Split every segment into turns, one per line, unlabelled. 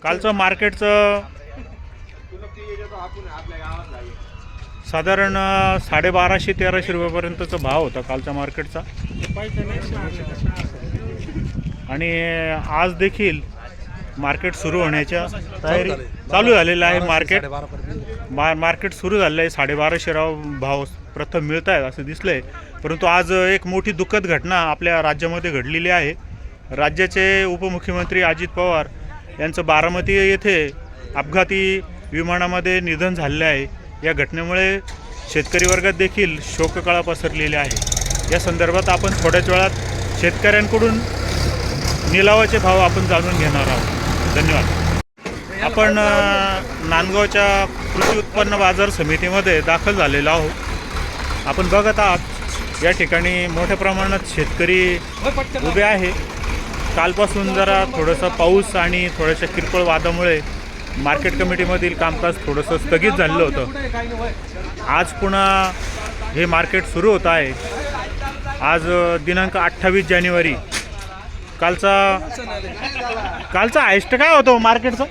कालचं मार्केटचं साधारण 1250-1300 रुपयापर्यंतचा भाव होता कालच्या मार्केटचा. आणि आज देखील मार्केट सुरू होण्याच्या तयारी चालू झालेलं आहे. मार्केट सुरू झालेलं आहे. 1250 भाव प्रथम मिळत आहेत असं दिसलंय. परंतु आज एक मोठी दुःखद घटना आपल्या राज्यामध्ये घडलेली आहे. राज्याचे उपमुख्यमंत्री अजित पवार यांचं बारामती येथे अपघाती विमानामध्ये निधन झालेलं आहे. या घटनेमुळे शेतकरी वर्गात देखील शोककळा पसरलेली आहे. या संदर्भात आपण थोड्याच वेळात शेतकऱ्यांकडून निलावाचे भाव आपण जाणून घेणार आहोत. धन्यवाद. आपण नांदगावच्या कृषी उत्पन्न बाजार समितीमध्ये दाखल झालेलो आहोत. आपण बघत आहात या ठिकाणी मोठ्या प्रमाणात शेतकरी उभे आहे. कालपासून जरा थोडंसं पाऊस आणि थोड्याशा किरकोळ वादामुळे मार्केट कमिटीमधील कामकाज थोडंसं स्थगित झालेलं होतं. आज पुन्हा हे मार्केट सुरू होत आहे. आज दिनांक 28 जानेवारी. कालचा हायस्ट काय होतं मार्केटचं?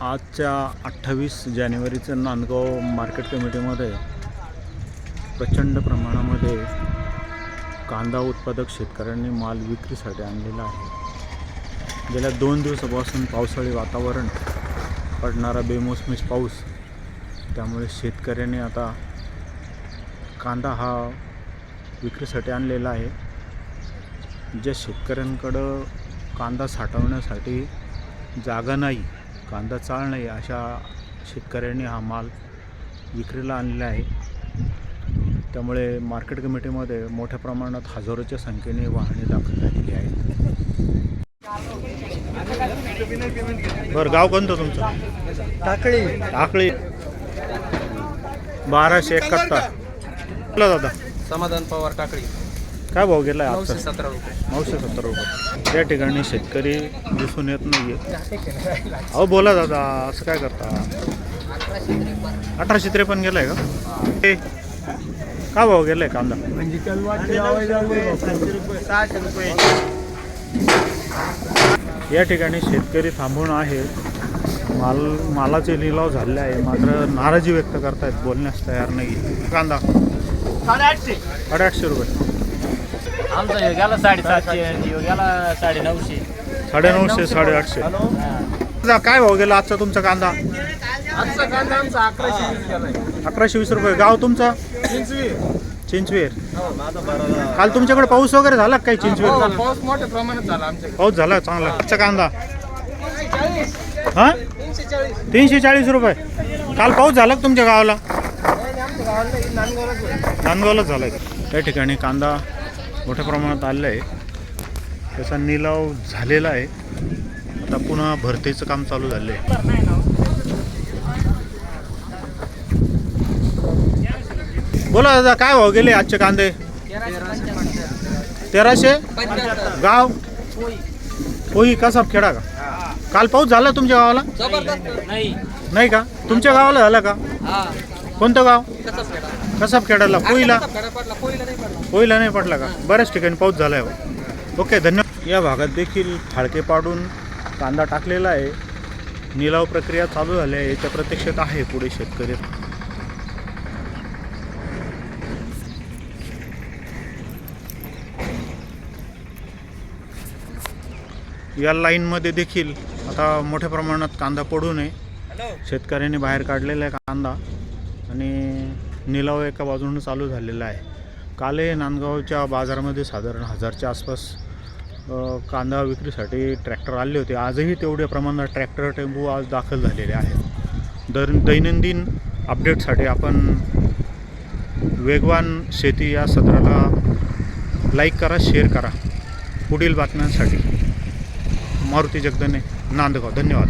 आजच्या 28 जानेवारीचं नांदगाव मार्केट कमिटीमध्ये प्रचंड प्रमाणामध्ये कांदा उत्पादक शेतकऱ्यांनी माल विक्रीसाठी आणलेला आहे. गेल्या 2 दिवसापासून पावसाळी वातावरण, पडणारा बेमोसमी पाऊस, त्यामुळे शेतकऱ्यांनी आता कांदा हा विक्रीसाठी आणलेला आहे. ज्या शेतकऱ्यांकडं कांदा साठवण्यासाठी जागा नाही, कांदा चाळ नाही, अशा शेतकऱ्यांनी हा माल विक्रीला आणलेला आहे. त्यामुळे मार्केट कमिटीमध्ये मोठ्या प्रमाणात हजारोच्या संख्येने वाहने दाखल झालेली आहेत. बरं, गाव कोणतं तुमचं? टाकळी. 1271. बोला दादा.
समाधान पवार, टाकळी.
काय भाव गेला आहे?
917 रुपये.
917 रुपये. त्या ठिकाणी शेतकरी दिसून येत नाही आहे. अहो बोला दादा, असं काय करता? 1853 गेला आहे का? काय भाव गेला आहे कांदा? या ठिकाणी शेतकरी थांबून आहेत. मालाचे लिलाव झालेले आहे, मात्र नाराजी व्यक्त करतायत, बोलण्यास तयार नाही. कांदा 850 रुपये.
आमचा गेला 750, गेला 950.
950, 850. काय भाव गेला आजचा तुमचा कांदा?
आजचा कांदा आमचा 1120 गेलाय.
1120 रुपये. गाव तुमचा? चिंचवेर. काल तुमच्याकडे पाऊस वगैरे झाला काही? चिंचवेर
पाऊस मोठ्या प्रमाणात झाला आमच्याकडे.
पाऊस झाला चांगला. आजचा कांदा हां 340 रुपये. काल पाऊस झाला का तुमच्या गावाला? नांदगावलाच झाला. त्या ठिकाणी कांदा मोठ्या प्रमाणात आलेला आहे. त्याचा निलाव झालेला आहे. आता पुन्हा भरतीचं काम चालू झालं आहे. बोला दादा, काय भाव गेले आजचे कांदे? 1300. गाव होई कसाब खेडा का? काल पाऊस झाला तुमच्या गावाला? नाही का? तुमच्या गावाला झाला का? कोणतं गाव? कसाब खेडाला. कोईला नाही पडला का? बऱ्याच ठिकाणी पाऊस झाला आहे. ओके, धन्यवाद. या भागात देखील फाळके पाडून कांदा टाकलेला आहे. निलाव प्रक्रिया चालू झाली आहे. याच्या प्रतीक्षेत आहे पुढे शेतकरी. या लाईनमध्ये देखील आता मोठ्या प्रमाणात कांदा पडू नये, शेतकऱ्यांनी बाहेर काढलेला आहे कांदा आणि निलाव एका बाजूने चालू झालेला आहे. काल नांदगावच्या बाजारामध्ये साधारण 1000च्या आसपास कांदा विक्रीसाठी ट्रॅक्टर आले होते. आजही तेवढ्या प्रमाणात ट्रॅक्टर, टेम्पो आज दाखल झालेले आहेत. दैनंदिन अपडेटसाठी आपण वेगवान शेती या सत्राला लाईक करा, शेअर करा. पुढील बातम्यांसाठी मारुती जगदने, नांदगाव. धन्यवाद.